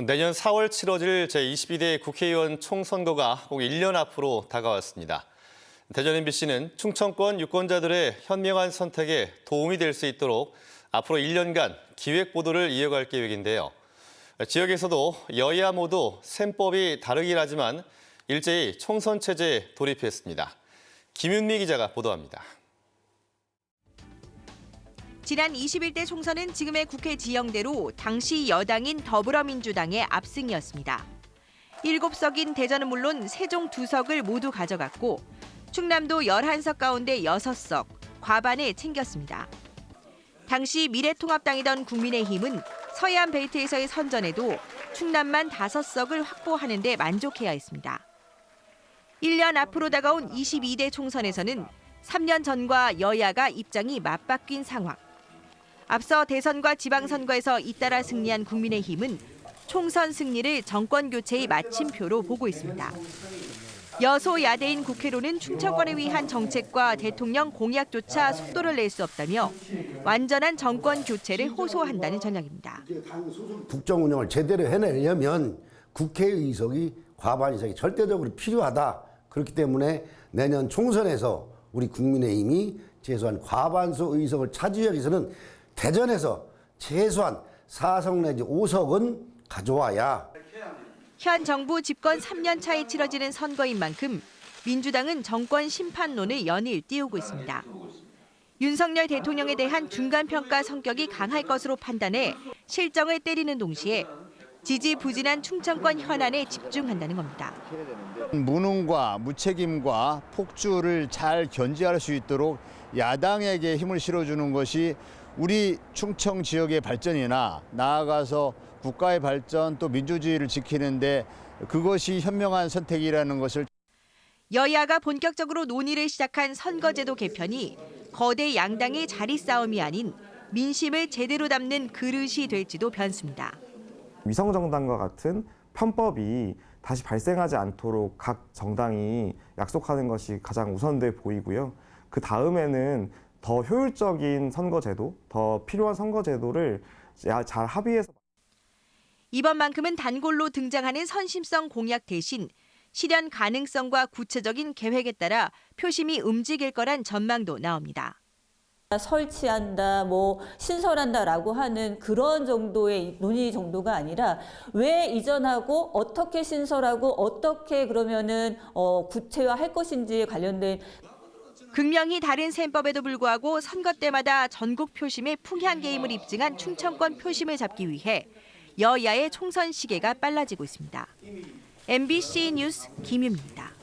내년 4월 치러질 제22대 국회의원 총선거가 꼭 1년 앞으로 다가왔습니다. 대전 MBC는 충청권 유권자들의 현명한 선택에 도움이 될 수 있도록 앞으로 1년간 기획 보도를 이어갈 계획인데요. 지역에서도 여야 모두 셈법이 다르긴 하지만 일제히 총선 체제에 돌입했습니다. 김윤미 기자가 보도합니다. 지난 21대 총선은 지금의 국회 지형대로 당시 여당인 더불어민주당의 압승이었습니다. 7석인 대전은 물론 세종 2석을 모두 가져갔고 충남도 11석 가운데 6석, 과반을 챙겼습니다. 당시 미래통합당이던 국민의힘은 서해안 벨트에서의 선전에도 충남만 5석을 확보하는 데 만족해야 했습니다. 1년 앞으로 다가온 22대 총선에서는 3년 전과 여야가 입장이 맞바뀐 상황. 앞서 대선과 지방선거에서 잇따라 승리한 국민의힘은 총선 승리를 정권 교체의 마침표로 보고 있습니다. 여소야대인 국회로는 충청권을 위한 정책과 대통령 공약조차 속도를 낼 수 없다며 완전한 정권 교체를 호소한다는 전략입니다. 국정 운영을 제대로 해내려면 국회의석이 과반 이상이 절대적으로 필요하다. 그렇기 때문에 내년 총선에서 우리 국민의힘이 최소한 과반수 의석을 차지하기 위해서는 대전에서 최소한 4석 내지 5석은 가져와야. 현 정부 집권 3년 차에 치러지는 선거인 만큼 민주당은 정권 심판론을 연일 띄우고 있습니다. 윤석열 대통령에 대한 중간평가 성격이 강할 것으로 판단해 실정을 때리는 동시에 지지부진한 충청권 현안에 집중한다는 겁니다. 무능과 무책임과 폭주를 잘 견제할 수 있도록 야당에게 힘을 실어주는 것이 우리 충청 지역의 발전이나 나아가서 국가의 발전 또 민주주의를 지키는데 그것이 현명한 선택이라는 것을. 여야가 본격적으로 논의를 시작한 선거제도 개편이 거대 양당의 자리 싸움이 아닌 민심을 제대로 담는 그릇이 될지도 변수입니다. 위성정당과 같은 편법이 다시 발생하지 않도록 각 정당이 약속하는 것이 가장 우선돼 보이고요. 그 다음에는 더 효율적인 선거제도, 더 필요한 선거제도를 잘 합의해서. 이번만큼은 단골로 등장하는 선심성 공약 대신 실현 가능성과 구체적인 계획에 따라 표심이 움직일 거란 전망도 나옵니다. 설치한다, 신설한다라고 하는 그런 정도의 논의 정도가 아니라 왜 이전하고 어떻게 신설하고 어떻게 그러면은 구체화할 것인지에 관련된. 극명히 다른 셈법에도 불구하고 선거 때마다 전국 표심의 풍향 게임을 입증한 충청권 표심을 잡기 위해 여야의 총선 시계가 빨라지고 있습니다. MBC 뉴스 김윤미입니다.